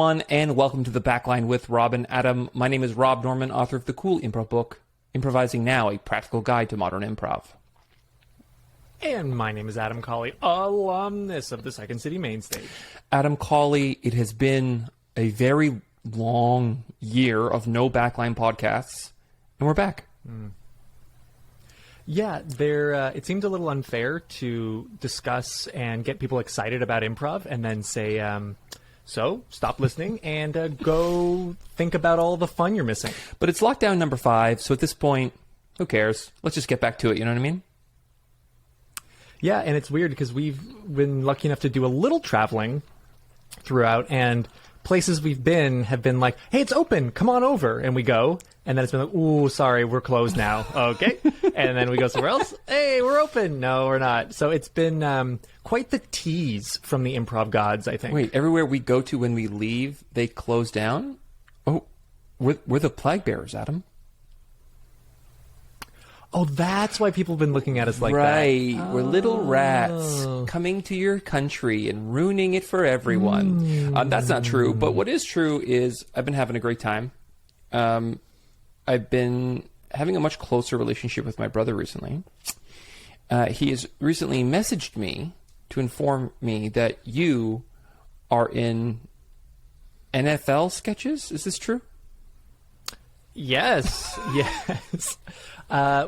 everyone, and welcome to The Backline with Rob and Adam. My name is Rob Norman, author of the cool improv book, Improvising Now, a practical guide to modern improv. And my name is Adam Cawley, alumnus of the Second City Main Stage. Adam Cawley, it has been a very long year of no Backline podcasts, and we're back. Yeah, it seemed a little unfair to discuss and get people excited about improv and then say, so stop listening and go think about all the fun you're missing. But it's lockdown number 5, so at this point, who cares? Let's just get back to it, you know what I mean? Yeah, and it's weird because we've been lucky enough to do a little traveling throughout, and places we've been have been like, hey, it's open, come on over. And we go, and then it's been like, ooh, sorry, we're closed now. Okay. And then we go somewhere else. Hey, we're open. No, we're not. So it's been quite the tease from the improv gods, I think. Wait, everywhere we go to when we leave, they close down? Oh, we're the plague bearers, Adam. Oh, that's why people have been looking at us like that. Right. We're little rats coming to your country and ruining it for everyone. That's not true. But what is true is I've been having a great time. I've been having a much closer relationship with my brother recently. He has recently messaged me to inform me that you are in NFL sketches. Is this true? Yes. Yes.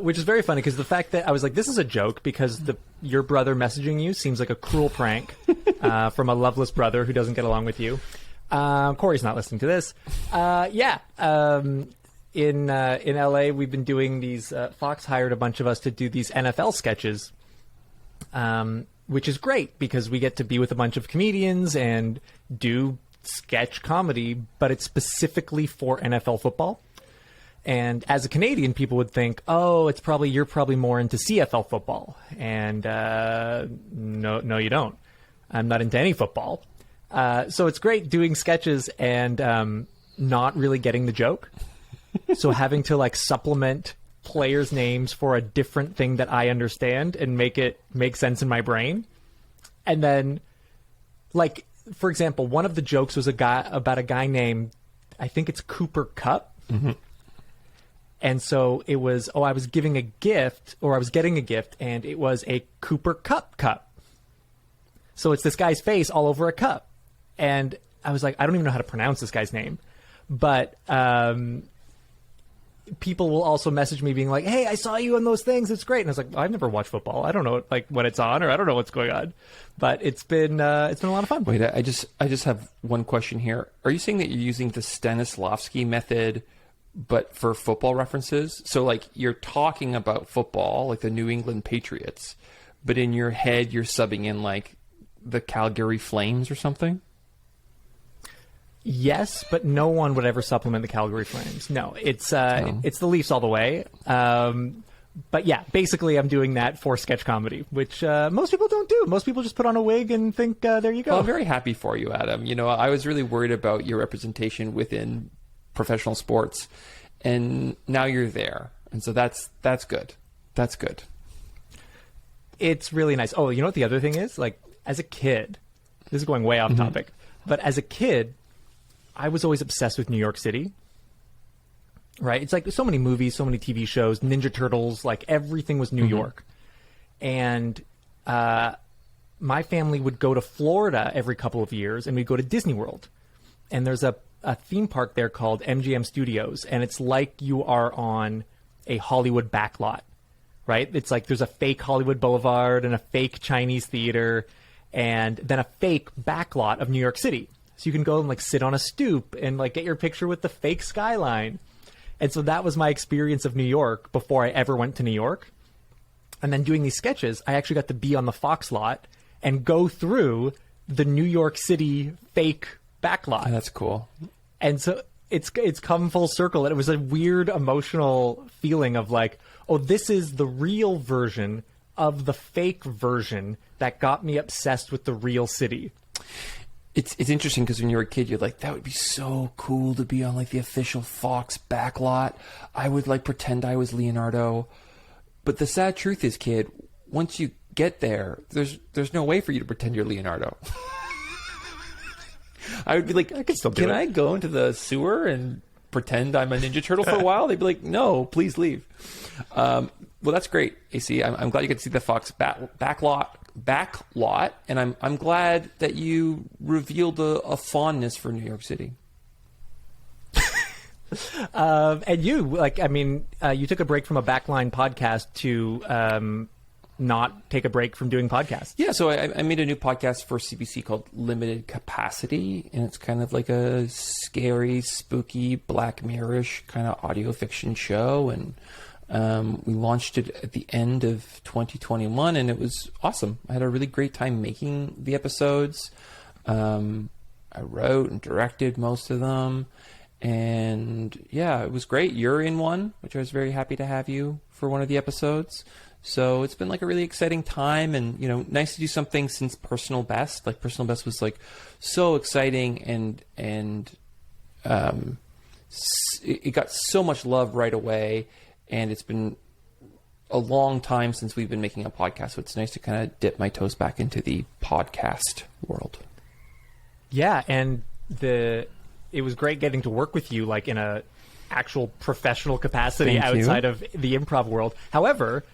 Which is very funny because the fact that I was like, this is a joke because your brother messaging you seems like a cruel prank from a loveless brother who doesn't get along with you. Corey's not listening to this. In LA, we've been doing these, Fox hired a bunch of us to do these NFL sketches, which is great because we get to be with a bunch of comedians and do sketch comedy, but it's specifically for NFL football. And as a Canadian, people would think, oh, you're probably more into CFL football. And no, you don't. I'm not into any football. So it's great doing sketches and not really getting the joke. So having to like supplement players' names for a different thing that I understand and make it make sense in my brain. And then, like, for example, one of the jokes was about a guy named, I think it's Cooper Kupp. Mm-hmm. And so it was, I was getting a gift, and it was a Cooper Kupp cup. So it's this guy's face all over a cup. And I was like, I don't even know how to pronounce this guy's name. But people will also message me being like, hey, I saw you on those things. It's great. And I was like, I've never watched football. I don't know like when it's on, or I don't know what's going on. But it's been a lot of fun. Wait, I just have one question here. Are you saying that you're using the Stanislavski method but for football references? So like you're talking about football, like the New England Patriots, but in your head you're subbing in like the Calgary Flames or something? Yes, but no one would ever supplement the Calgary Flames. No, it's the Leafs all the way. But yeah, basically I'm doing that for sketch comedy, which most people don't do. Most people just put on a wig and think, there you go. Well, I'm very happy for you, Adam. You know, I was really worried about your representation within professional sports, and now you're there, and so that's good. That's good. It's really nice. Oh, you know what the other thing is? Like, as a kid, this is going way off topic, but as a kid, I was always obsessed with New York City. Right? It's like so many movies, so many TV shows, Ninja Turtles, like everything was New York. And my family would go to Florida every couple of years, and we'd go to Disney World. And there's a theme park there called MGM Studios, and it's like you are on a Hollywood backlot, right? It's like there's a fake Hollywood Boulevard and a fake Chinese theater, and then a fake backlot of New York City. So you can go and like sit on a stoop and like get your picture with the fake skyline. And so that was my experience of New York before I ever went to New York. And then doing these sketches, I actually got to be on the Fox lot and go through the New York City fake backlot. Oh, that's cool. And so it's come full circle. And it was a weird emotional feeling of like, oh, this is the real version of the fake version that got me obsessed with the real city. It's interesting because when you were a kid, you're like, that would be so cool to be on like the official Fox backlot. I would like pretend I was Leonardo. But the sad truth is, kid, once you get there, there's no way for you to pretend you're Leonardo. I would be like, I could still do can it. I go into the sewer and pretend I'm a Ninja Turtle for a while? They'd be like, no, please leave. Well, that's great, AC. I'm glad you get to see the Fox back lot, and I'm glad that you revealed a fondness for New York City. And you, like, I mean, you took a break from a backline podcast to not take a break from doing podcasts. Yeah, so I made a new podcast for CBC called Limited Capacity, and it's kind of like a scary, spooky, Black Mirror-ish kind of audio fiction show, and we launched it at the end of 2021, and it was awesome. I had a really great time making the episodes. I wrote and directed most of them, and yeah, it was great. You're in one, which I was very happy to have you for one of the episodes. So it's been like a really exciting time, and nice to do something since Personal Best. Like Personal Best was like so exciting, and it got so much love right away. And it's been a long time since we've been making a podcast, so it's nice to kind of dip my toes back into the podcast world. Yeah, and it was great getting to work with you like in a actual professional capacity outside of the improv world. However,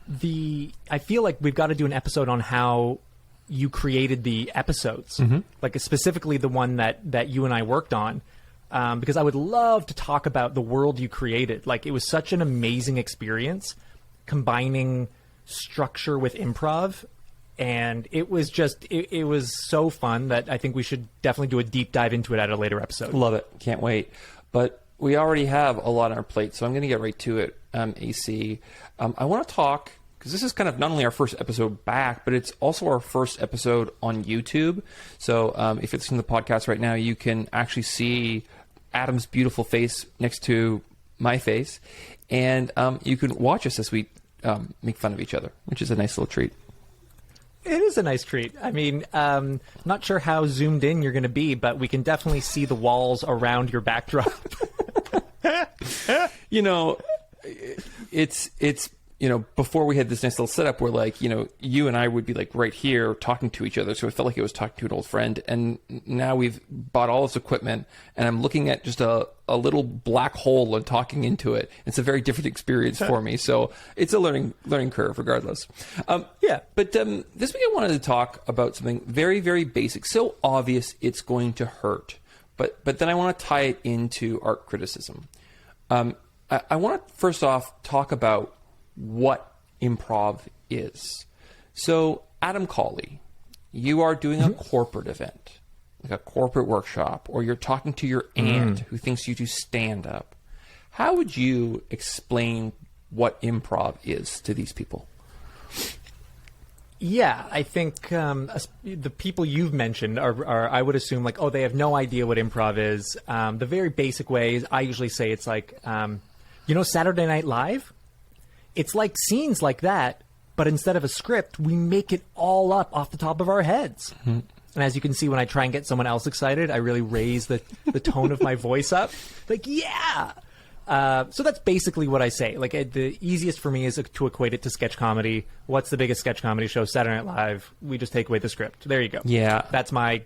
I feel like we've got to do an episode on how you created the episodes, like specifically the one that you and I worked on, because I would love to talk about the world you created. Like, it was such an amazing experience combining structure with improv, and it was just it was so fun that I think we should definitely do a deep dive into it at a later episode. Love it. Can't wait. But we already have a lot on our plate, so I'm going to get right to it, AC. I want to talk, because this is kind of not only our first episode back, but it's also our first episode on YouTube. So if you're listening to the podcast right now, you can actually see Adam's beautiful face next to my face, and you can watch us as we make fun of each other, which is a nice little treat. It is a nice treat. I mean, not sure how zoomed in you're going to be, but we can definitely see the walls around your backdrop. It's before we had this nice little setup where, like, you and I would be like right here talking to each other, so it felt like it was talking to an old friend. And now we've bought all this equipment, and I'm looking at just a little black hole and talking into it. It's a very different experience for me, so it's a learning curve regardless. But this week I wanted to talk about something very, very basic, so obvious it's going to hurt, but then I want to tie it into art criticism. I want to first off talk about what improv is. So, Adam Cawley, you are doing a corporate event, like a corporate workshop, or you're talking to your aunt who thinks you do stand-up. How would you explain what improv is to these people? Yeah, I think the people you've mentioned are, I would assume, like, they have no idea what improv is. The very basic way is, I usually say it's like, Saturday Night Live? It's like scenes like that, but instead of a script, we make it all up off the top of our heads. And as you can see, when I try and get someone else excited, I really raise the tone of my voice up. Like, yeah! So that's basically what I say. Like, the easiest for me is to equate it to sketch comedy. What's the biggest sketch comedy show? Saturday Night Live. We just take away the script. There you go. Yeah. That's my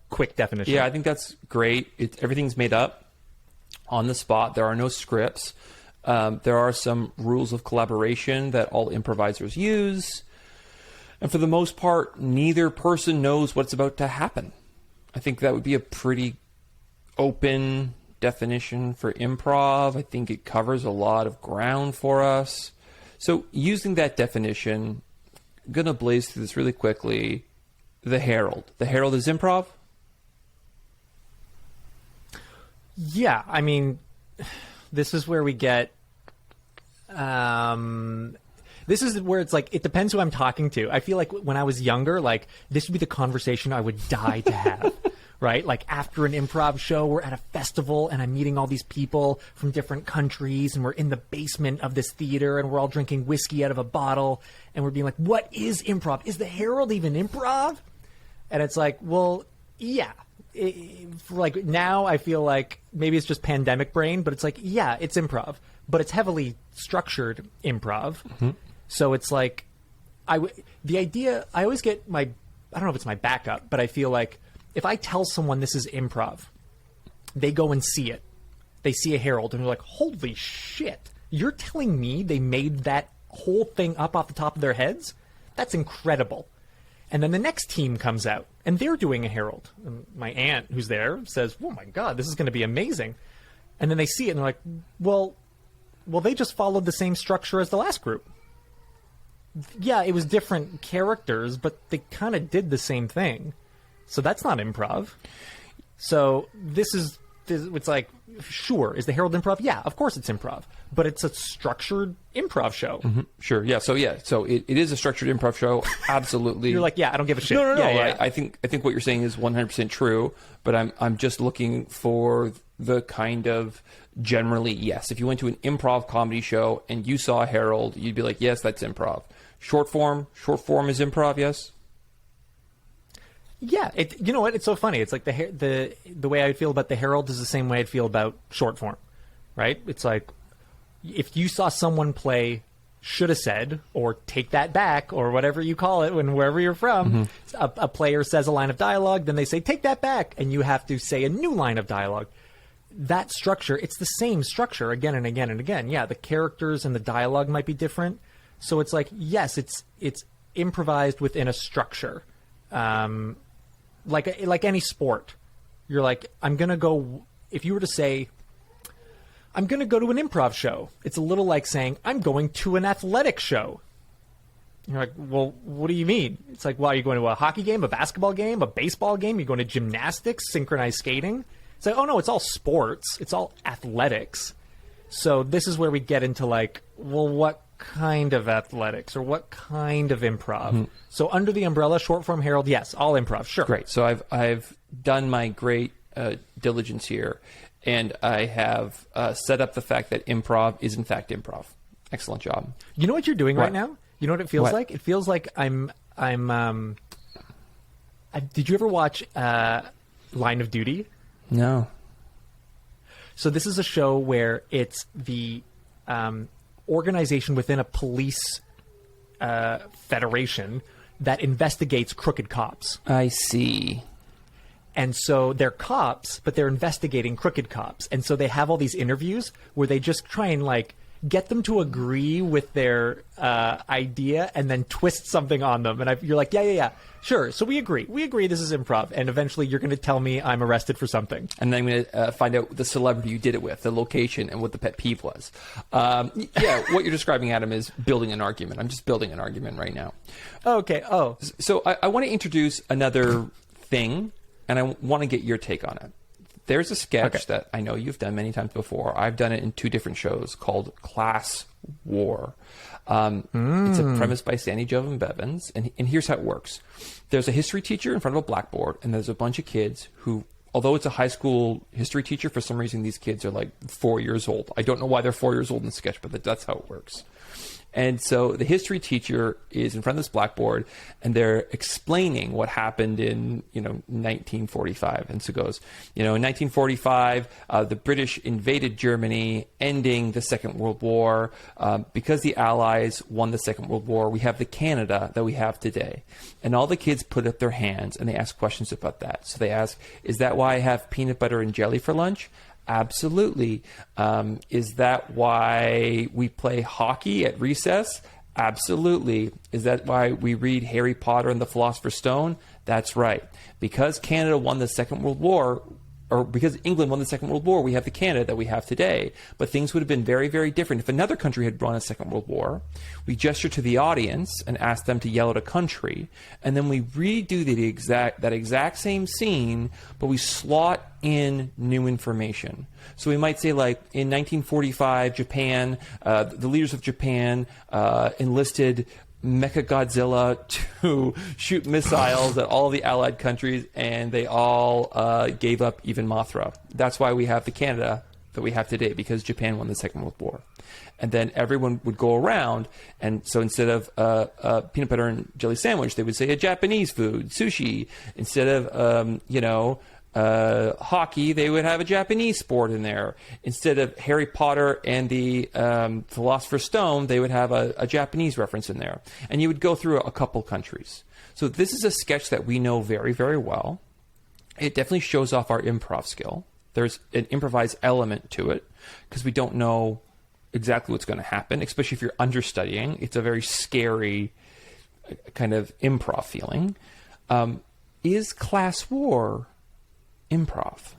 quick definition. Yeah, I think that's great. Everything's made up on the spot. There are no scripts. There are some rules of collaboration that all improvisers use. And for the most part, neither person knows what's about to happen. I think that would be a pretty open definition for improv. I think it covers a lot of ground for us. So using that definition, I'm going to blaze through this really quickly. The Herald. The Herald is improv? Yeah, I mean, this is where we get... this is where it's like, it depends who I'm talking to. I feel like when I was younger, like, this would be the conversation I would die to have, right? Like, after an improv show, we're at a festival and I'm meeting all these people from different countries, and we're in the basement of this theater and we're all drinking whiskey out of a bottle, and we're being like, what is improv? Is the Herald even improv? And it's like, well, yeah. Like, now I feel like maybe it's just pandemic brain, but it's like, yeah, it's improv, but it's heavily structured improv. So it's like, the idea, I always get I don't know if it's my backup, but I feel like if I tell someone this is improv, they go and see it. They see a Herald and they're like, holy shit, you're telling me they made that whole thing up off the top of their heads? That's incredible. And then the next team comes out and they're doing a Herald. And my aunt, who's there, says, oh my God, this is going to be amazing. And then they see it and they're like, well, they just followed the same structure as the last group. Yeah, it was different characters, but they kind of did the same thing. So that's not improv. So it's like, sure, is the Herald improv? Yeah, of course it's improv. But it's a structured improv show. Mm-hmm. Sure, yeah. So it is a structured improv show. Absolutely. You're like, yeah, I don't give a shit. No. Yeah. I think what you're saying is 100% true, but I'm just looking for the kind of generally, yes. If you went to an improv comedy show and you saw a Herald, you'd be like, yes, that's improv. Short form is improv, yes? Yeah, you know what? It's so funny. It's like the way I feel about the Herald is the same way I'd feel about short form, right? It's like if you saw someone play should have said or take that back or whatever you call it wherever you're from, a player says a line of dialogue, then they say take that back, and you have to say a new line of dialogue. That structure, it's the same structure again and again and again. Yeah, the characters and the dialogue might be different. So it's like, yes, it's improvised within a structure. Like any sport, you're like, if you were to say, I'm going to go to an improv show, it's a little like saying, I'm going to an athletic show. You're like, well, what do you mean? It's like, well, are you going to a hockey game, a basketball game, a baseball game? You're going to gymnastics, synchronized skating? It's like, oh no, it's all sports. It's all athletics. So this is where we get into like, well, what kind of athletics or what kind of improv? So under the umbrella, short form Herald, yes, all improv, sure. Great. So I've done my great diligence here, and I have set up the fact that improv is in fact improv. Excellent job. You know what you're doing right now? You know what it feels like? It feels like I'm did you ever watch Line of Duty? No. So this is a show where it's the organization within a police federation that investigates crooked cops. I see. And so they're cops, but they're investigating crooked cops. And so they have all these interviews where they just try and like get them to agree with their idea and then twist something on them. And you're like, yeah, sure. So we agree this is improv. And eventually you're going to tell me I'm arrested for something. And then I'm going to find out the celebrity you did it with, the location, and what the pet peeve was. Yeah, what you're describing, Adam, is building an argument. I'm just building an argument right now. Okay. Oh. So I want to introduce another thing, and I want to get your take on it. There's a sketch that I know you've done many times before. I've done it in 2 different shows called Class War. It's a premise by Sandy Jovan Bevins, and here's how it works. There's a history teacher in front of a blackboard, and there's a bunch of kids who, although it's a high school history teacher, for some reason these kids are like 4 years old. I don't know why they're 4 years old in the sketch, but that's how it works. And so the history teacher is in front of this blackboard, and they're explaining what happened in, 1945. And so it goes, in 1945, the British invaded Germany, ending the Second World War. Because the Allies won the Second World War, we have the Canada that we have today. And all the kids put up their hands, and they ask questions about that. So they ask, is that why I have peanut butter and jelly for lunch? Absolutely. Is that why we play hockey at recess? Absolutely. Is that why we read Harry Potter and the Philosopher's Stone? That's right. Because Canada won the Second World War, or because England won the Second World War, we have the Canada that we have today. But things would have been very, very different if another country had won a Second World War. We gesture to the audience and ask them to yell at a country, and then we redo that exact same scene, but we slot in new information. So we might say, like, in 1945, Japan, the leaders of Japan enlisted Mechagodzilla to shoot missiles at all the Allied countries, and they all gave up even Mothra. That's why we have the Canada that we have today, because Japan won the Second World War. And then everyone would go around, and so instead of a peanut butter and jelly sandwich, they would say a Japanese food, sushi. Instead of, hockey, they would have a Japanese sport in there. Instead of Harry Potter and the Philosopher's Stone, they would have a Japanese reference in there. And you would go through a couple countries. So this is a sketch that we know very, very well. it definitely shows off our improv skill. There's an improvised element to it because we don't know exactly what's going to happen, especially if you're understudying. It's a very scary kind of improv feeling. Is Class War improv?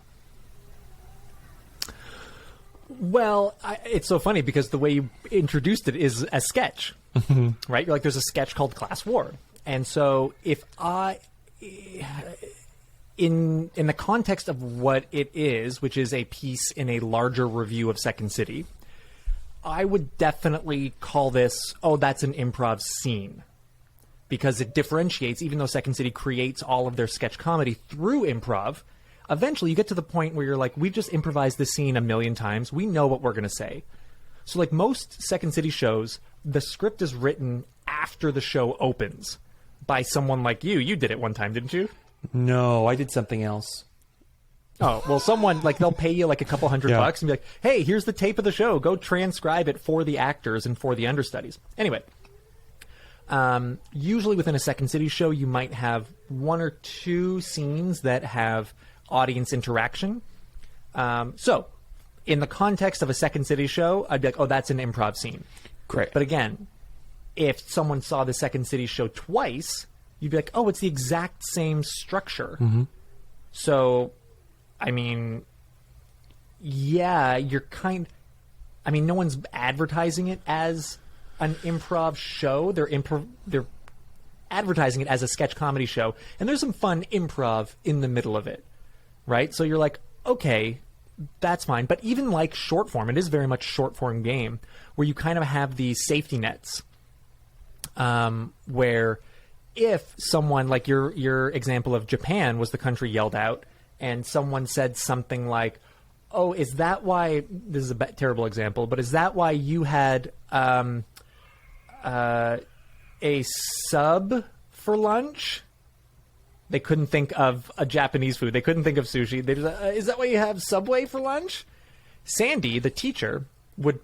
Well, it's so funny because the way you introduced it is a sketch, right? You're like, there's a sketch called Class War. And so if in the context of what it is, which is a piece in a larger review of Second City, I would definitely call this, that's an improv scene. Because it differentiates, even though Second City creates all of their sketch comedy through improv, eventually you get to the point where you're like, we've just improvised this scene a million times. We know what we're going to say. So like most Second City shows, the script is written after the show opens by someone like you. You did it one time, didn't you? No, I did something else. Oh, well, someone, like, they'll pay you like a couple $100 bucks and be like, hey, here's the tape of the show. Go transcribe it for the actors and for the understudies. Anyway. Usually within a Second City show, you might have one or two scenes that have audience interaction. So, in the context of a Second City show, I'd be like, that's an improv scene. Great. But again, if someone saw the Second City show twice, you'd be like, it's the exact same structure. Mm-hmm. So, I mean, yeah, no one's advertising it as an improv show. They're advertising it as a sketch comedy show, and there's some fun improv in the middle of it, right? So you're like, okay, that's fine. But even like short form, it is very much short form game where you kind of have these safety nets, where if someone, like your example of Japan was the country yelled out, and someone said something like, is that why, this is a terrible example, but is that why you had a sub for lunch? They couldn't think of a Japanese food. They couldn't think of sushi. They just, is that why you have Subway for lunch? Sandy, the teacher, would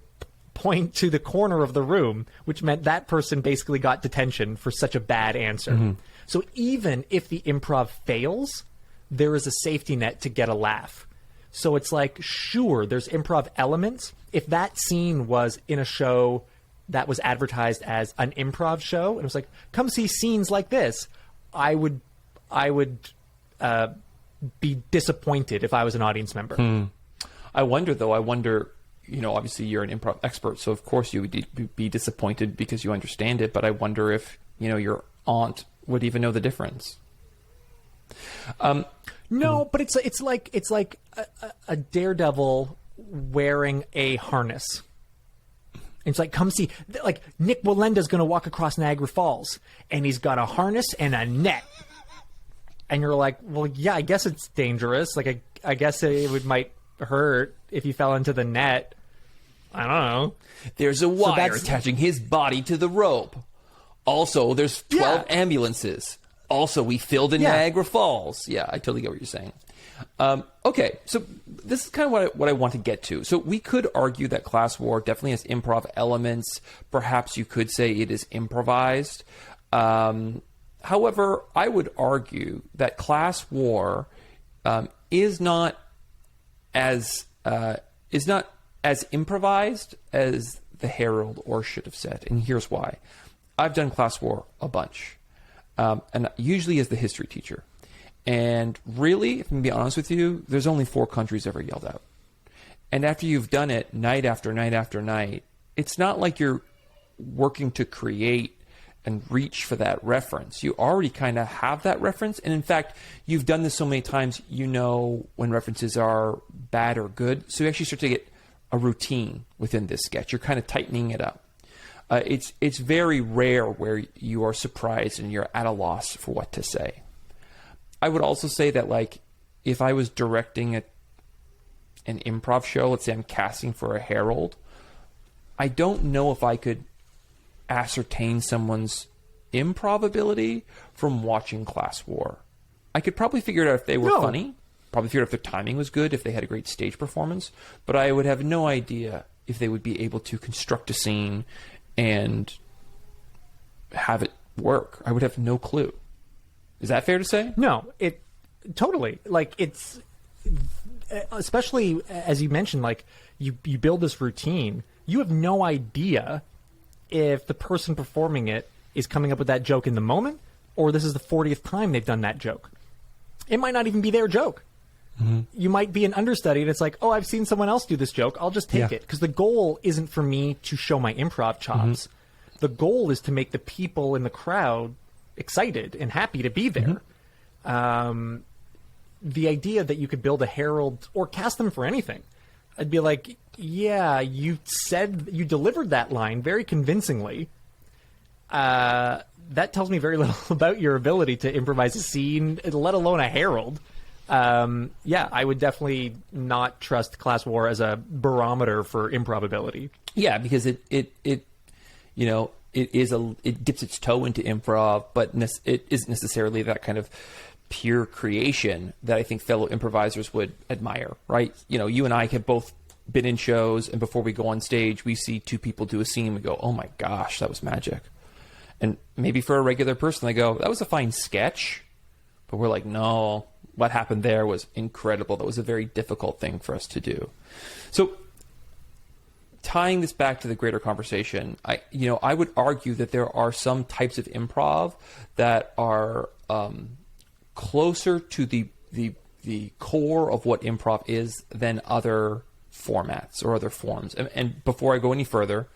point to the corner of the room, which meant that person basically got detention for such a bad answer. Mm-hmm. So even if the improv fails, there is a safety net to get a laugh. So it's like, sure, there's improv elements. If that scene was in a show that was advertised as an improv show, and it was like, come see scenes like this, I would be disappointed if I was an audience member. I wonder, obviously you're an improv expert, so of course you would be disappointed because you understand it, but I wonder if, your aunt would even know the difference. No, but it's like a daredevil wearing a harness. It's like, come see, like Nick Walenda's going to walk across Niagara Falls, and he's got a harness and a net. And you're like, well, yeah, I guess it's dangerous. Like, I guess it might hurt if you fell into the net. I don't know. There's a wire attaching his body to the rope. Also, there's 12 ambulances. Also, we filled in Niagara Falls. Yeah, I totally get what you're saying. Okay, so this is kind of what I want to get to. So we could argue that Class War definitely has improv elements. Perhaps you could say it is improvised. However, I would argue that Class War is not as improvised as the Herald or should have said, and here's why. I've done Class War a bunch, and usually as the history teacher. And really, if I'm going to be honest with you, there's only 4 countries ever yelled out. And after you've done it night after night after night, it's not like you're working to create and reach for that reference. You already kind of have that reference. And in fact, you've done this so many times, you know when references are bad or good. So you actually start to get a routine within this sketch. You're kind of tightening it up. It's very rare where you are surprised and you're at a loss for what to say. I would also say that, like, if I was directing an improv show, let's say I'm casting for a Herald, I don't know if I could ascertain someone's improv ability from watching Class War. I could probably figure it out if they were funny, probably figure out if their timing was good, if they had a great stage performance, but I would have no idea if they would be able to construct a scene and have it work. I would have no clue. Is that fair to say? No, Totally. Like, it's, especially as you mentioned, like, you build this routine. You have no idea if the person performing it is coming up with that joke in the moment, or this is the 40th time they've done that joke. It might not even be their joke. Mm-hmm. You might be an understudy, and it's like, oh, I've seen someone else do this joke. I'll just take it. Because the goal isn't for me to show my improv chops. Mm-hmm. The goal is to make the people in the crowd excited and happy to be there. Mm-hmm. The idea that you could build a herald or cast them for anything, I'd be like, yeah, you delivered that line very convincingly. That tells me very little about your ability to improvise a scene, let alone a herald. Yeah, I would definitely not trust Class War as a barometer for improbability. Yeah, because it dips its toe into improv, but it isn't necessarily that kind of pure creation that I think fellow improvisers would admire, right? You know, you and I have both been in shows, and before we go on stage, we see two people do a scene, we go, oh my gosh, that was magic. And maybe for a regular person, they go, that was a fine sketch. But we're like, no, what happened there was incredible. That was a very difficult thing for us to do. So tying this back to the greater conversation, I would argue that there are some types of improv that are closer to the core of what improv is than other formats or other forms. And before I go any further,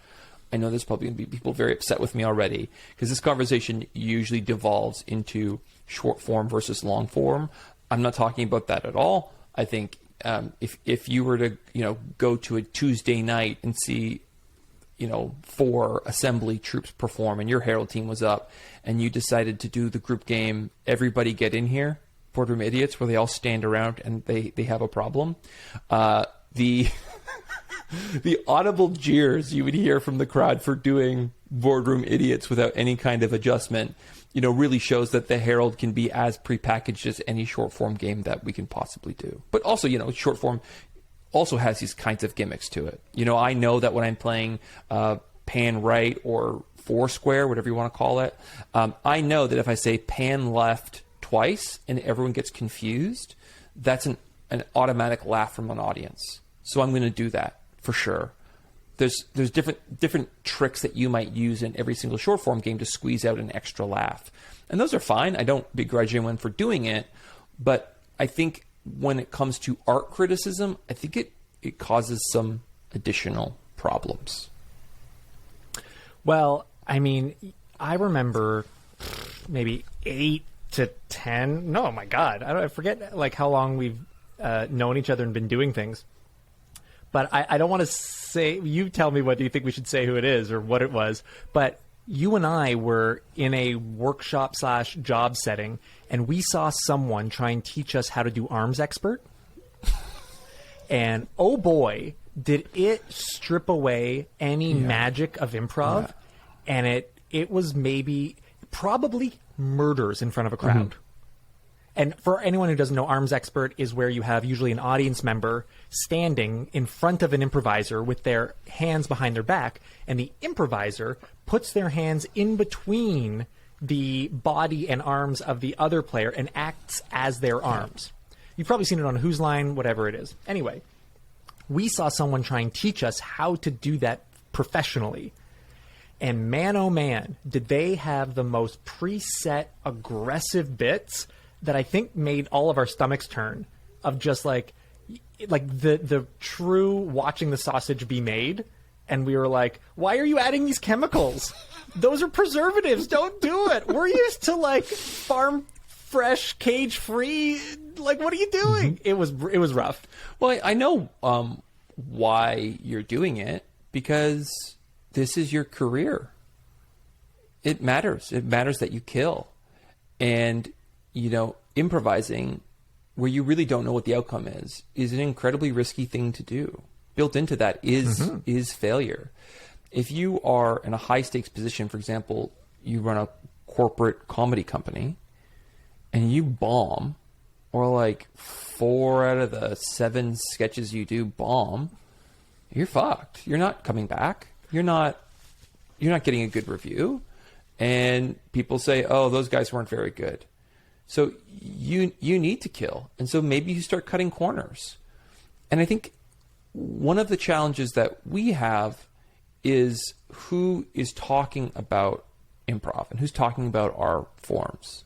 I know there's probably going to be people very upset with me already, because this conversation usually devolves into short form versus long form. I'm not talking about that at all. I think if you were to go to a Tuesday night and see 4 assembly troops perform, and your herald team was up, and you decided to do the group game, everybody get in here, Boardroom Idiots, where they all stand around and they have a problem. The audible jeers you would hear from the crowd for doing Boardroom Idiots without any kind of adjustment, really shows that the Herald can be as prepackaged as any short form game that we can possibly do. But also, short form also has these kinds of gimmicks to it. I know that when I'm playing pan right or foursquare, whatever you want to call it, I know that if I say pan left twice and everyone gets confused, that's an automatic laugh from an audience. So I'm going to do that for sure. There's different tricks that you might use in every single short form game to squeeze out an extra laugh. And those are fine. I don't begrudge anyone for doing it. But I think when it comes to art criticism, I think it causes some additional problems. Well, I mean, I remember maybe 8 to 10. No, my God. I forget like how long we've known each other and been doing things. But I don't want to say, you tell me what do you think we should say who it is or what it was. But you and I were in a workshop / job setting, and we saw someone try and teach us how to do arms expert. And oh boy, did it strip away any magic of improv. Yeah. And it was probably murders in front of a crowd. Mm-hmm. And for anyone who doesn't know, arms expert is where you have usually an audience member standing in front of an improviser with their hands behind their back, and the improviser puts their hands in between the body and arms of the other player and acts as their arms. You've probably seen it on Whose Line, whatever it is. Anyway, we saw someone try and teach us how to do that professionally. And man, oh man, did they have the most preset, aggressive bits that I think made all of our stomachs turn, of just like the true watching the sausage be made. And we were like, why are you adding these chemicals? Those are preservatives. Don't do it. We're used to like farm fresh, cage free. Like, what are you doing? Mm-hmm. It was rough. Well, I know why you're doing it, because this is your career. It matters. It matters that you kill. And improvising where you really don't know what the outcome is an incredibly risky thing to do. Built into that is failure. If you are in a high stakes position, for example, you run a corporate comedy company and you bomb, or like 4 out of the 7 sketches you do bomb, you're fucked. You're not coming back. You're not getting a good review. And people say, oh, those guys weren't very good. So you need to kill. And so maybe you start cutting corners. And I think one of the challenges that we have is who is talking about improv and who's talking about our forms.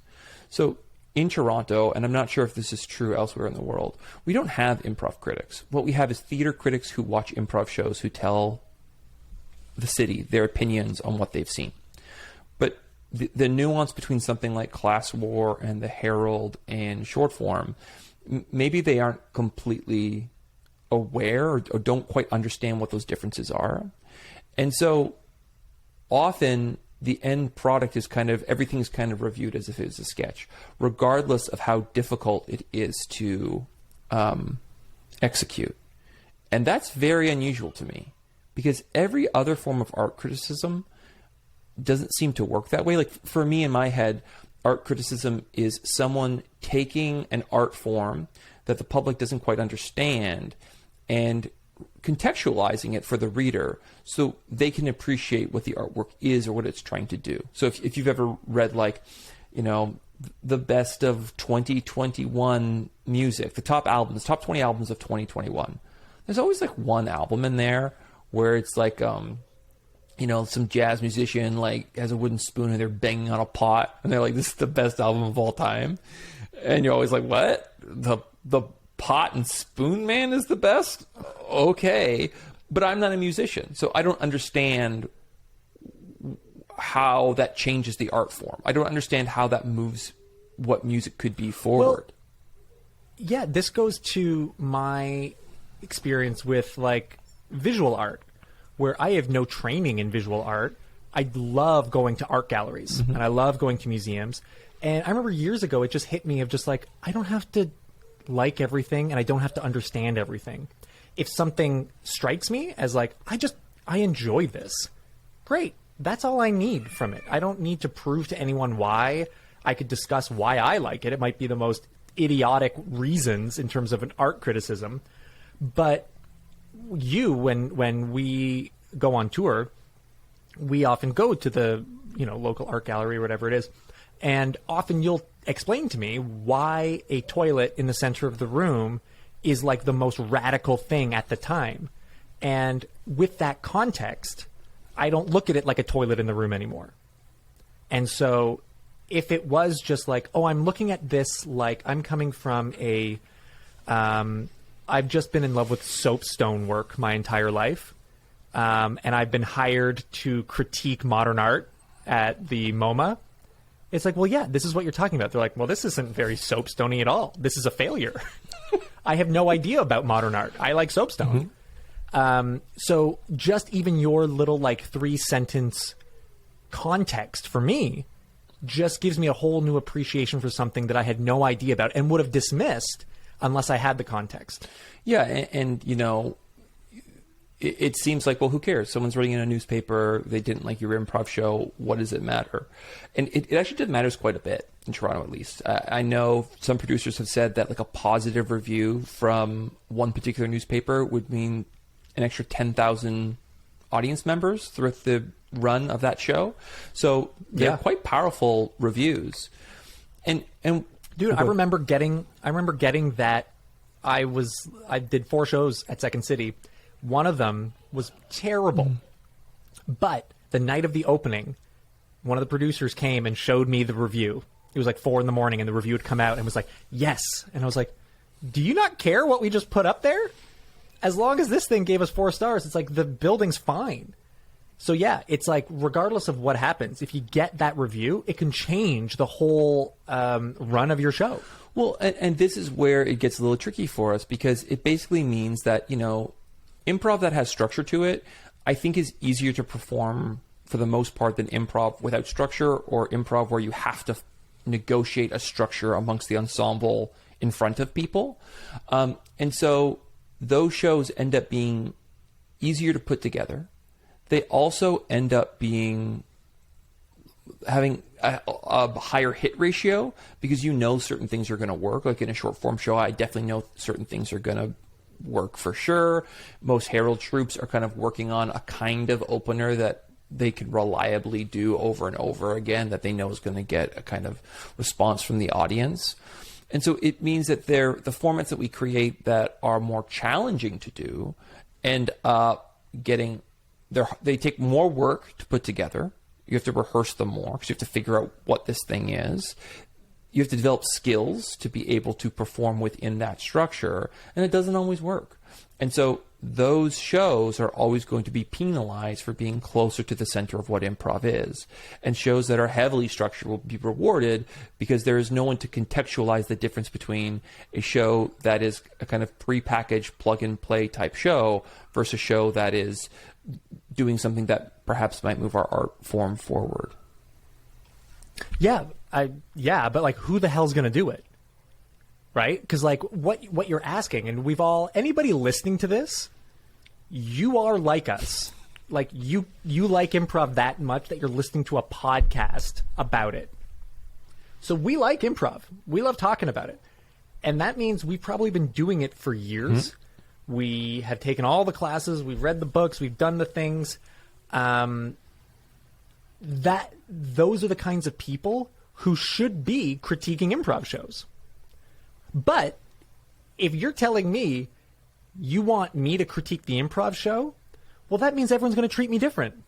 So in Toronto, and I'm not sure if this is true elsewhere in the world, we don't have improv critics. What we have is theater critics who watch improv shows, who tell the city their opinions on what they've seen. But the nuance between something like Class War and the Herald and short form, maybe they aren't completely aware or don't quite understand what those differences are. And so often the end product is everything is kind of reviewed as if it was a sketch, regardless of how difficult it is to execute. And that's very unusual to me, because every other form of art criticism doesn't seem to work that way. Like for me, in my head, art criticism is someone taking an art form that the public doesn't quite understand and contextualizing it for the reader so they can appreciate what the artwork is or what it's trying to do. So if you've ever read, like, the best of 2021 music, the top 20 albums of 2021, there's always like one album in there where it's like, some jazz musician like has a wooden spoon and they're banging on a pot and they're like, this is the best album of all time. And you're always like, what? The pot and spoon man is the best? Okay. But I'm not a musician, so I don't understand how that changes the art form. I don't understand how that moves what music could be forward. Well, yeah, this goes to my experience with like visual art, where I have no training in visual art. I love going to art galleries and I love going to museums. And I remember years ago, it just hit me of just like, I don't have to like everything and I don't have to understand everything. If something strikes me as like, I enjoy this, great. That's all I need from it. I don't need to prove to anyone why. I could discuss why I like it. It might be the most idiotic reasons in terms of an art criticism. But when we go on tour, we often go to the local art gallery or whatever it is. And often you'll explain to me why a toilet in the center of the room is like the most radical thing at the time. And with that context, I don't look at it like a toilet in the room anymore. And so if it was just like, oh, I'm looking at this like I'm coming from I've just been in love with soapstone work my entire life. And I've been hired to critique modern art at the MoMA. It's like, well, yeah, this is what you're talking about. They're like, well, this isn't very soapstony at all. This is a failure. I have no idea about modern art. I like soapstone. So just even your little like 3-sentence context for me just gives me a whole new appreciation for something that I had no idea about and would have dismissed unless I had the context. Yeah. And it seems like, well, who cares? Someone's writing in a newspaper. They didn't like your improv show. What does it matter? And it actually matters quite a bit in Toronto, at least. I know some producers have said that like a positive review from one particular newspaper would mean an extra 10,000 audience members throughout the run of that show. So they're quite powerful reviews. And dude, I remember getting that. I did 4 shows at Second City. One of them was terrible. But the night of the opening, one of the producers came and showed me the review. It was like 4 a.m, and the review had come out and was like, yes. And I was like, do you not care what we just put up there? As long as this thing gave us 4 stars, it's like the building's fine. So yeah, it's like regardless of what happens, if you get that review, it can change the whole run of your show. Well, and this is where it gets a little tricky for us, because it basically means that, improv that has structure to it, I think is easier to perform for the most part than improv without structure, or improv where you have to negotiate a structure amongst the ensemble in front of people. And so those shows end up being easier to put together. They also end up having a higher hit ratio, because certain things are going to work. Like in a short form show, I definitely know certain things are going to work for sure. Most Herald troops are kind of working on a kind of opener that they can reliably do over and over again, that they know is going to get a kind of response from the audience. And so it means that the formats that we create that are more challenging to do end up they take more work to put together. You have to rehearse them more because you have to figure out what this thing is. You have to develop skills to be able to perform within that structure, and it doesn't always work. And so those shows are always going to be penalized for being closer to the center of what improv is. And shows that are heavily structured will be rewarded because there is no one to contextualize the difference between a show that is a kind of prepackaged plug-and-play type show versus a show that is doing something that perhaps might move our art form forward. Yeah, but like, who the hell's going to do it? Right? Because like what you're asking, and anybody listening to this, you are like us. Like you like improv that much that you're listening to a podcast about it. So we like improv. We love talking about it. And that means we've probably been doing it for years. Mm-hmm. We have taken all the classes, we've read the books, we've done the things. Those are the kinds of people who should be critiquing improv shows. But if you're telling me you want me to critique the improv show, well, that means everyone's going to treat me different.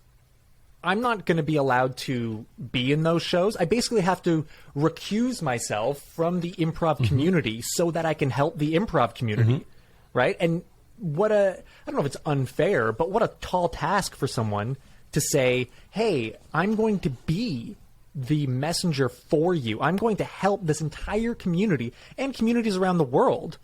I'm not going to be allowed to be in those shows. I basically have to recuse myself from the improv mm-hmm. community so that I can help the improv community, mm-hmm. right? And I don't know if it's unfair, but what a tall task for someone to say, hey, I'm going to be the messenger for you. I'm going to help this entire community and communities around the world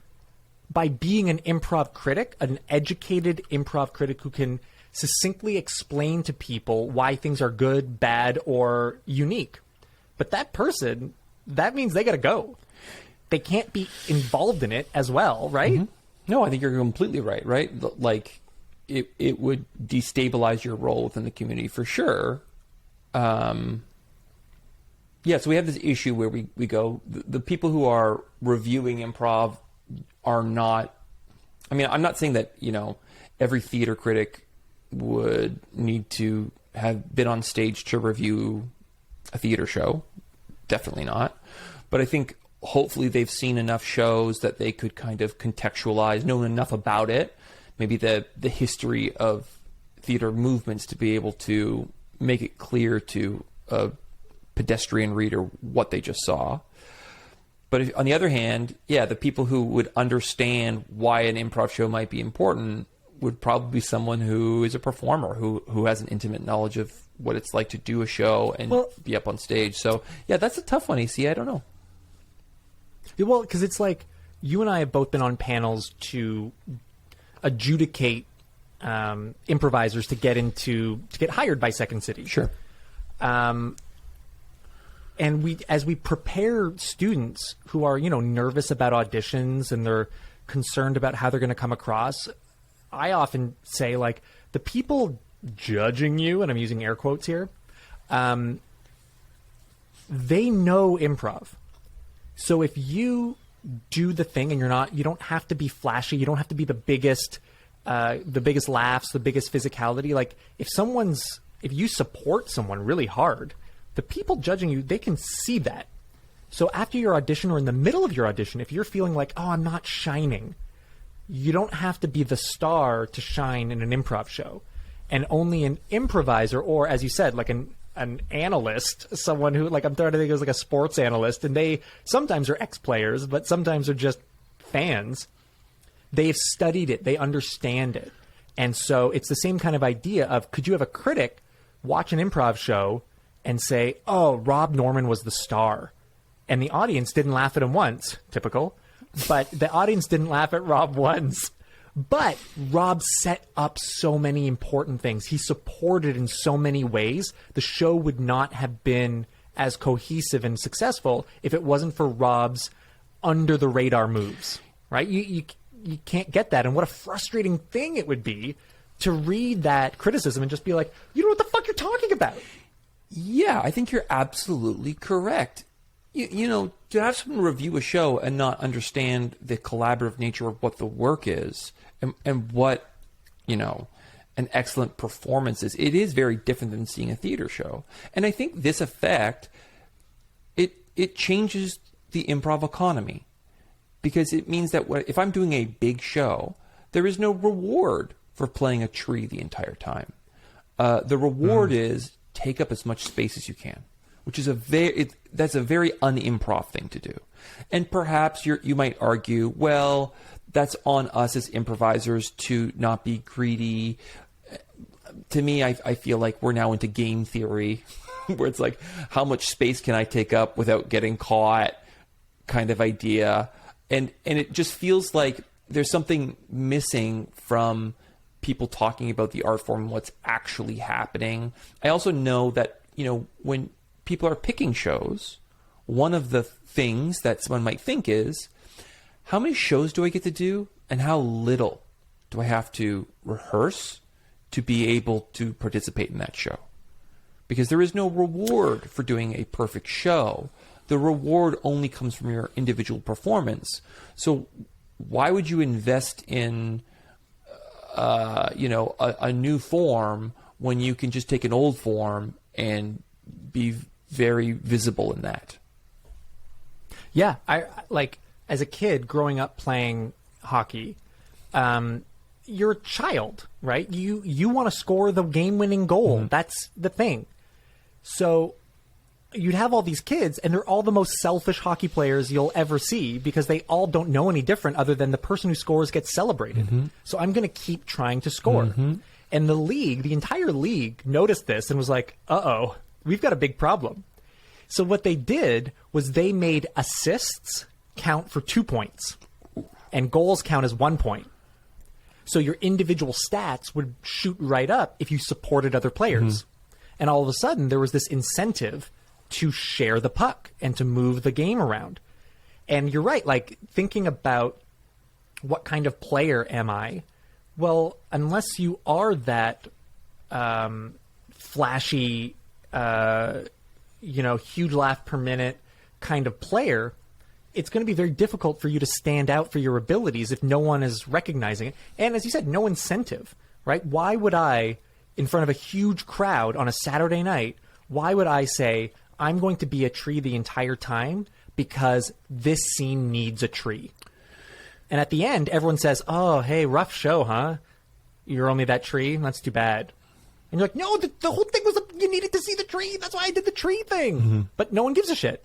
by being an improv critic, an educated improv critic who can succinctly explain to people why things are good, bad, or unique. But that person, that means they got to go. They can't be involved in it as well, right? Mm-hmm. No, I think you're completely right, right? Like, it would destabilize your role within the community for sure. Yeah, so we have this issue where we go, the people who are reviewing improv are not, I mean, I'm not saying that, every theater critic would need to have been on stage to review a theater show. Definitely not. But I think hopefully they've seen enough shows that they could kind of contextualize, know enough about it, maybe the history of theater movements to be able to make it clear to a pedestrian reader what they just saw. But on the other hand, yeah, the people who would understand why an improv show might be important would probably be someone who is a performer, who has an intimate knowledge of what it's like to do a show and be up on stage. So yeah, that's a tough one, AC. I don't know. Well, because it's like you and I have both been on panels to adjudicate improvisers to get hired by Second City. Sure. And as we prepare students who are, nervous about auditions and they're concerned about how they're going to come across, I often say, like, the people judging you, and I'm using air quotes here, they know improv. So if you do the thing and you don't have to be flashy, you don't have to be the biggest laughs, the biggest physicality. Like, if you support someone really hard, the people judging you, they can see that. So after your audition or in the middle of your audition, if you're feeling like, oh, I'm not shining, you don't have to be the star to shine in an improv show. And only an improviser, or as you said, like an analyst, someone who, like, I'm trying to think of like a sports analyst, and they sometimes are ex-players, but sometimes are just fans. They've studied it. They understand it. And so it's the same kind of idea of, could you have a critic watch an improv show and say, oh, Rob Norman was the star, and the audience didn't laugh at him once, typical, but the audience didn't laugh at Rob once. But Rob set up so many important things. He supported in so many ways. The show would not have been as cohesive and successful if it wasn't for Rob's under-the-radar moves, right? You can't get that. And what a frustrating thing it would be to read that criticism and just be like, you know what the fuck you're talking about. Yeah, I think you're absolutely correct. To have someone review a show and not understand the collaborative nature of what the work is and what, and excellent performances, it is very different than seeing a theater show. And I think this effect, it changes the improv economy, because it means that if I'm doing a big show, there is no reward for playing a tree the entire time. The reward is take up as much space as you can, which is that's a very un-improv thing to do. And perhaps you might argue, well, that's on us as improvisers to not be greedy. To me, I feel like we're now into game theory, where it's like, how much space can I take up without getting caught kind of idea. And it just feels like there's something missing from people talking about the art form and what's actually happening. I also know that, when people are picking shows, one of the things that someone might think is, how many shows do I get to do, and how little do I have to rehearse to be able to participate in that show? Because there is no reward for doing a perfect show. The reward only comes from your individual performance. So why would you invest in a new form when you can just take an old form and be very visible in that? Yeah, I like, as a kid growing up playing hockey, you're a child, right? You want to score the game-winning goal. Mm-hmm. That's the thing. So you'd have all these kids, and they're all the most selfish hockey players you'll ever see, because they all don't know any different other than the person who scores gets celebrated. Mm-hmm. So I'm going to keep trying to score. Mm-hmm. And the entire league noticed this and was like, uh-oh, we've got a big problem. So what they did was they made assists count for 2 points and goals count as 1 point. So your individual stats would shoot right up if you supported other players. Mm-hmm. And all of a sudden, there was this incentive to share the puck and to move the game around. And you're right, like, thinking about what kind of player am I? Well, unless you are that flashy, huge laugh per minute kind of player, it's going to be very difficult for you to stand out for your abilities if no one is recognizing it. And as you said, no incentive, right? Why would I, in front of a huge crowd on a Saturday night, why would I say, I'm going to be a tree the entire time because this scene needs a tree? And at the end, everyone says, oh, hey, rough show, huh? You're only that tree? That's too bad. And you're like, no, the whole thing was you needed to see the tree. That's why I did the tree thing. Mm-hmm. But no one gives a shit.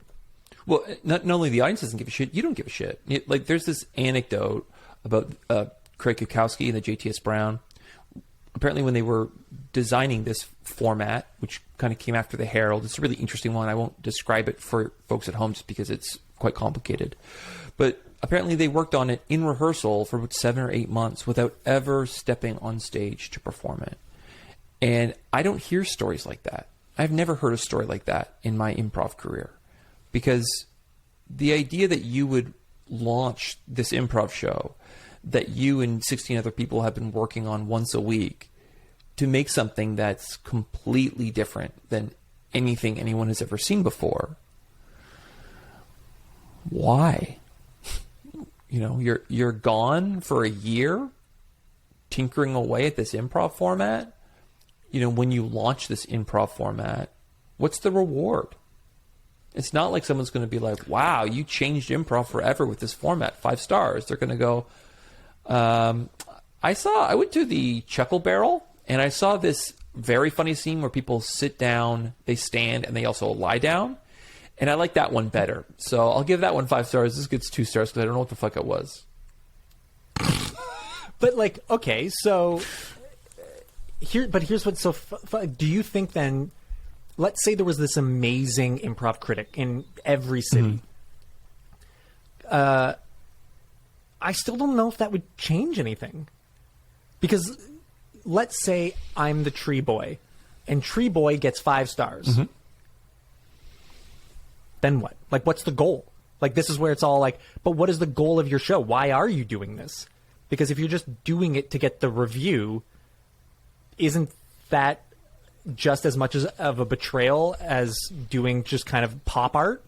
Well, not only the audience doesn't give a shit, you don't give a shit. Like, there's this anecdote about Craig Kukowski and the JTS Brown. Apparently, when they were designing this format, which kind of came after the Herald, it's a really interesting one. I won't describe it for folks at home just because it's quite complicated. But apparently, they worked on it in rehearsal for about 7 or 8 months without ever stepping on stage to perform it. And I don't hear stories like that. I've never heard a story like that in my improv career. Because the idea that you would launch this improv show that you and 16 other people have been working on once a week to make something that's completely different than anything anyone has ever seen before. Why? You're gone for a year tinkering away at this improv format. When you launch this improv format, what's the reward? It's not like someone's going to be like, wow, you changed improv forever with this format, 5 stars. They're going to go, I went to the Chuckle Barrel, and I saw this very funny scene where people sit down, they stand, and they also lie down. And I like that one better. So I'll give that one 5 stars. This gets 2 stars because I don't know what the fuck it was. But, like, okay, so here's what's so do you think then, let's say there was this amazing improv critic in every city. Mm-hmm. I still don't know if that would change anything. Because let's say I'm the Tree Boy, and Tree Boy gets 5 stars. Mm-hmm. Then what? Like, what's the goal? Like, this is where it's all like, but what is the goal of your show? Why are you doing this? Because if you're just doing it to get the review, isn't that just as much of a betrayal as doing just kind of pop art?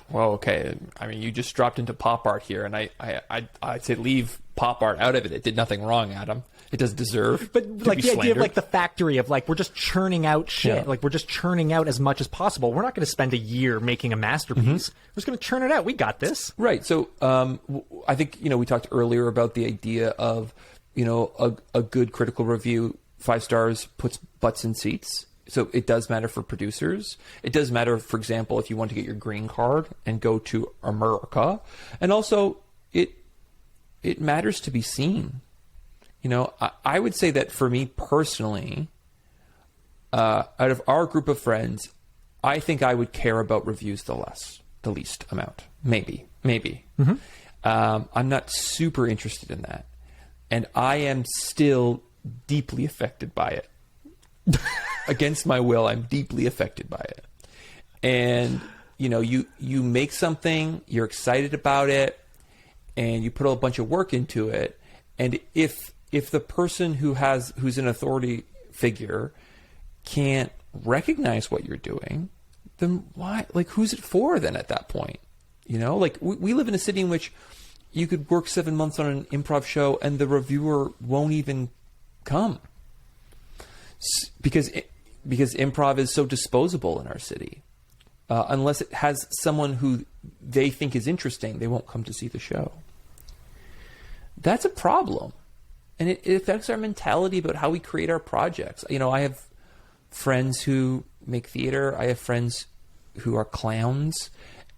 Well, okay. I mean, you just dropped into pop art here, and I'd say leave pop art out of it. It did nothing wrong, Adam. It doesn't deserve. But to like be the idea of slandered. like the factory of like we're just churning out shit. Yeah. Like we're just churning out as much as possible. We're not going to spend a year making a masterpiece. We're just going to churn it out. We got this. Right. So I think, we talked earlier about the idea of, a good critical review, 5 stars, puts butts in seats. So it does matter for producers. It does matter, for example, if you want to get your green card and go to America. And also, it matters to be seen. I would say that for me personally, out of our group of friends, I think I would care about reviews the least amount. Maybe. I'm not super interested in that. And I am still deeply affected by it. Against my will, I'm deeply affected by it. And, you make something, you're excited about it, and you put a bunch of work into it. And if the person who's an authority figure can't recognize what you're doing, then why? Like, who's it for then at that point? Like we live in a city in which you could work 7 months on an improv show and the reviewer won't even come because improv is so disposable in our city. Unless it has someone who they think is interesting, they won't come to see the show. That's a problem. And it affects our mentality about how we create our projects. I have friends who make theater. I have friends who are clowns.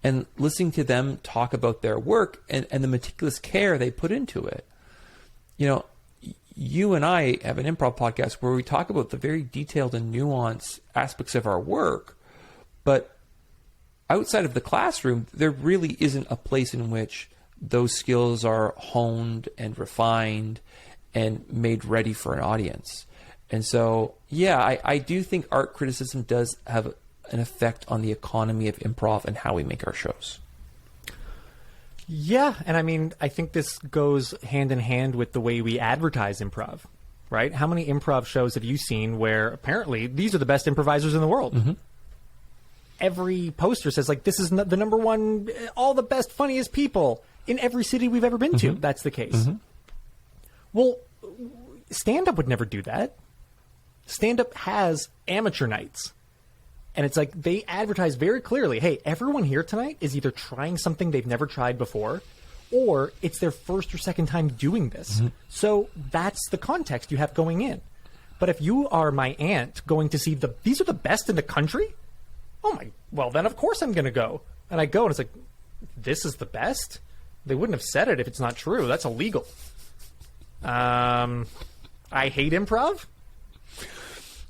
And listening to them talk about their work and the meticulous care they put into it. You and I have an improv podcast where we talk about the very detailed and nuanced aspects of our work. But outside of the classroom, there really isn't a place in which those skills are honed and refined and made ready for an audience. And so, yeah, I do think art criticism does have an effect on the economy of improv and how we make our shows. Yeah, and I mean, I think this goes hand in hand with the way we advertise improv, right? How many improv shows have you seen where apparently these are the best improvisers in the world? Mm-hmm. Every poster says, like, this is the number one, all the best, funniest people in every city we've ever been to. That's the case. Well, stand-up would never do that. Stand-up has amateur nights. And it's like they advertise very clearly, hey, everyone here tonight is either trying something they've never tried before or it's their first or second time doing this. So that's the context you have going in. But if you are my aunt going to see these are the best in the country, well, then of course I'm going to go. And I go and it's like, this is the best? They wouldn't have said it if it's not true. That's illegal. I hate improv.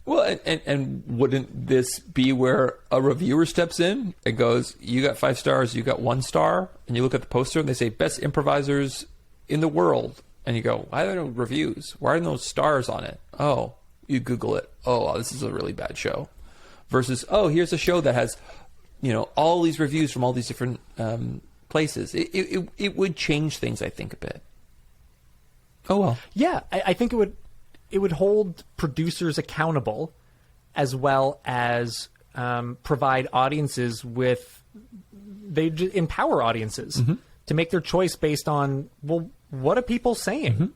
Well, and wouldn't this be where a reviewer steps in and goes, you got 5 stars, you got 1 star, and you look at the poster and they say best improvisers in the world, and you go, why are there no reviews? Why are there no stars on it? Oh, you Google it. Oh, this is a really bad show. Versus, oh, here's a show that has, all these reviews from all these different places. It would change things, I think, a bit. Oh well. Yeah, I think it would hold producers accountable as well as provide audiences with empower audiences to make their choice based on, well, what are people saying?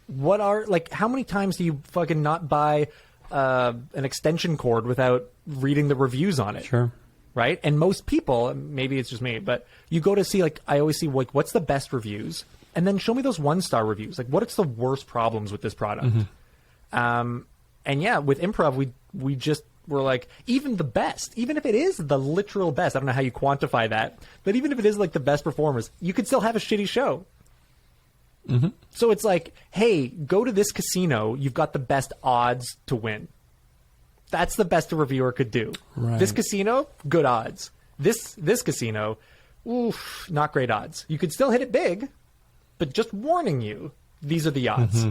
What are, like, how many times do you fucking not buy an extension cord without reading the reviews on it? Sure. Right? And most people, maybe it's just me, but you go to see, like, I always see, like, what's the best reviews? And then show me those 1-star reviews. Like, what's the worst problems with this product? And yeah, with improv, we just were like, even the best, even if it is the literal best, I don't know how you quantify that, but even if it is like the best performers, you could still have a shitty show. So it's like, hey, go to this casino, you've got the best odds to win. That's the best a reviewer could do. Right. This casino, good odds. This casino, oof, not great odds. You could still hit it big, but just warning you, these are the odds.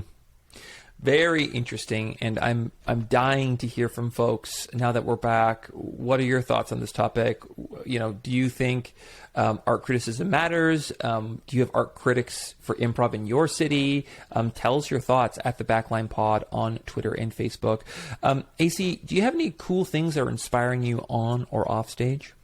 Very interesting, and I'm dying to hear from folks now that we're back. What are your thoughts on this topic? Do you think art criticism matters? Do you have art critics for improv in your city? Tell us your thoughts at the Backline Pod on Twitter and Facebook. AC, do you have any cool things that are inspiring you on or off stage?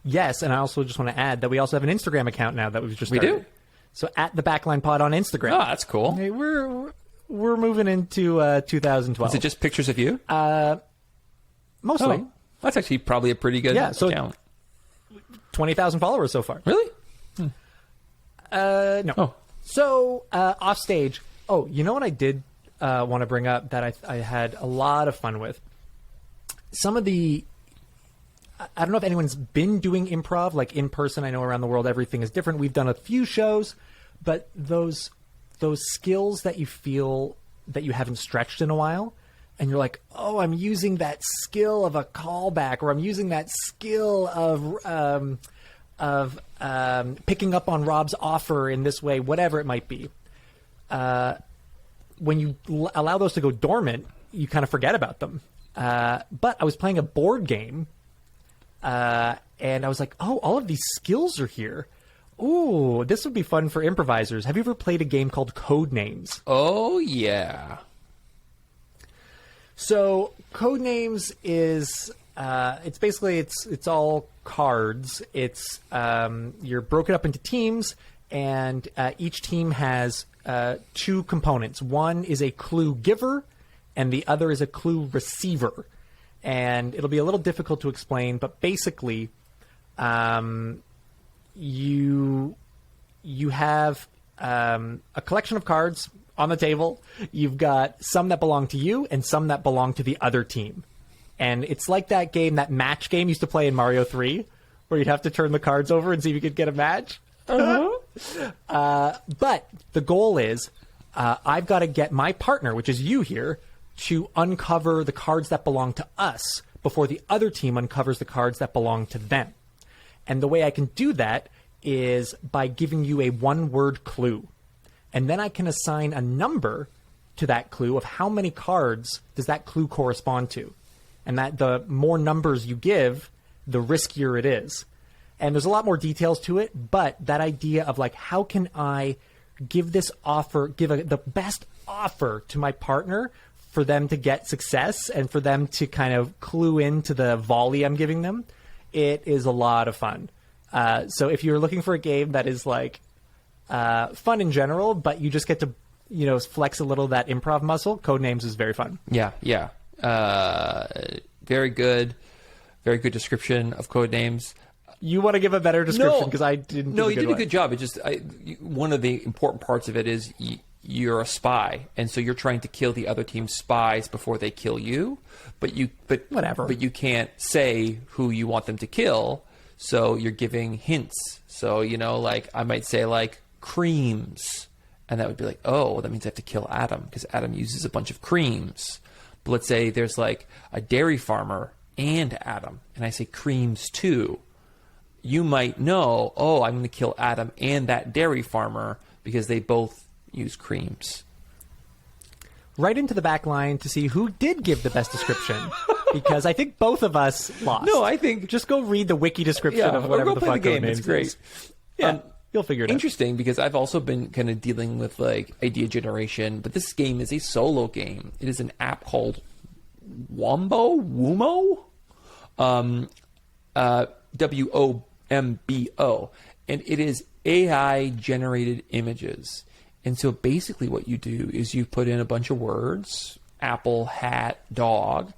Yes, and I also just want to add that we also have an Instagram account now that we've just We started. do? So at the Backline Pod on Instagram. Oh, that's cool. Hey, we're moving into 2012. Is it just pictures of you? Mostly. Oh, that's actually probably a pretty good account. 20,000 followers so far. Really? No. Oh. So, off stage. Oh, you know what I did want to bring up that I had a lot of fun with? Some of the... I don't know if anyone's been doing improv, like in person. I know around the world everything is different. We've done a few shows, but those skills that you feel that you haven't stretched in a while, and you're like, oh, I'm using that skill of a callback, or I'm using that skill of picking up on Rob's offer in this way, whatever it might be. When you allow those to go dormant, you kind of forget about them. But I was playing a board game, and I was like, oh, all of these skills are here. Ooh, this would be fun for improvisers. Have you ever played a game called Codenames? Oh, yeah. So Codenames is it's basically it's all cards. It's you're broken up into teams, and each team has two components. One is a clue giver, and the other is a clue receiver. And it'll be a little difficult to explain, but basically, you have a collection of cards on the table. You've got some that belong to you and some that belong to the other team. And it's like that game, that match game you used to play in Mario 3, where you'd have to turn the cards over and see if you could get a match. But the goal is I've got to get my partner, which is you here, to uncover the cards that belong to us before the other team uncovers the cards that belong to them. And the way I can do that is by giving you a one-word clue. And then I can assign a number to that clue of how many cards does that clue correspond to. And that the more numbers you give, the riskier it is. And there's a lot more details to it, but that idea of like, how can I give this offer, the best offer to my partner for them to get success and for them to kind of clue into the volley I'm giving them, it is a lot of fun. So if you're looking for a game that is like fun in general, but you just get to, flex a little of that improv muscle, Codenames is very fun. Yeah. Very good description of Codenames. You want to give a better description because I didn't. No, you did a good job. It just one of the important parts of it is you're a spy, and so you're trying to kill the other team's spies before they kill you. But whatever. But you can't say who you want them to kill, so you're giving hints. So like I might say like creams, and that would be like, oh, well, that means I have to kill Adam because Adam uses a bunch of creams. But let's say there's like a dairy farmer and Adam, and I say creams too. You might know, oh, I'm going to kill Adam and that dairy farmer because they both use creams. Right into the back line to see who did give the best description, because I think both of us lost. No, I think just go read the wiki description of whatever the fuck game. It's great. Yeah, you'll figure it out. Interesting, because I've also been kind of dealing with like idea generation, but this game is a solo game. It is an app called Wombo, WOMBO, and it is AI generated images. And so basically what you do is you put in a bunch of words, apple, hat, dog,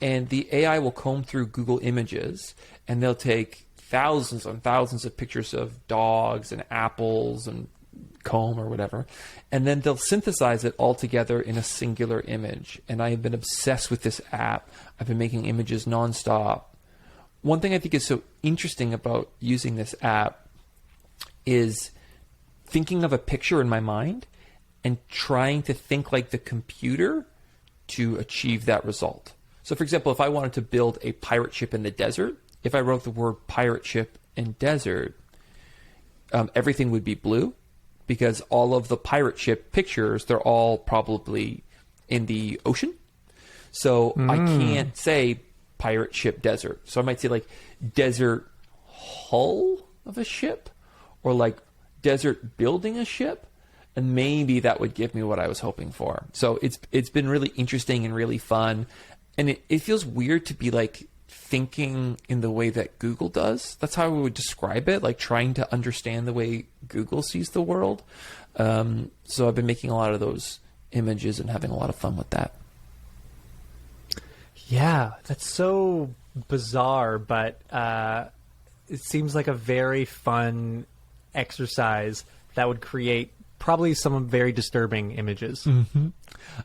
and the AI will comb through Google Images, and they'll take thousands and thousands of pictures of dogs and apples and comb or whatever, and then they'll synthesize it all together in a singular image. And I have been obsessed with this app. I've been making images nonstop. One thing I think is so interesting about using this app is thinking of a picture in my mind and trying to think like the computer to achieve that result. So for example, if I wanted to build a pirate ship in the desert, if I wrote the word pirate ship in desert, everything would be blue because all of the pirate ship pictures, they're all probably in the ocean. So I can't say pirate ship desert. So I might say like desert hull of a ship or like desert building a ship, and maybe that would give me what I was hoping for. So it's been really interesting and really fun, and it feels weird to be like thinking in the way that Google does. That's how I would describe it, like trying to understand the way Google sees the world. So I've been making a lot of those images and having a lot of fun with that. Yeah, that's so bizarre, but it seems like a very fun exercise that would create probably some very disturbing images.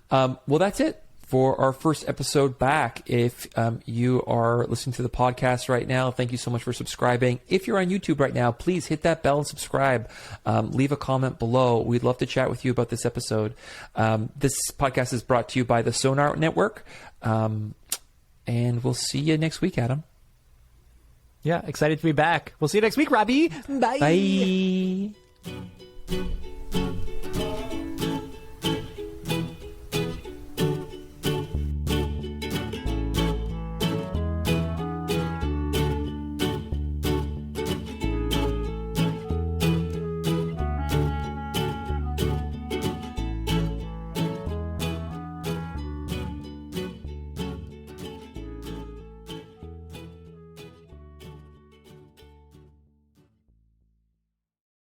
Well, that's it for our first episode back. If you are listening to the podcast right now, thank you so much for subscribing. If you're on YouTube right now, please hit that bell and subscribe. Leave a comment below. We'd love to chat with you about this episode. This podcast is brought to you by the Sonar Network. And we'll see you next week, Adam. Yeah, excited to be back. We'll see you next week, Robbie. Bye. Bye.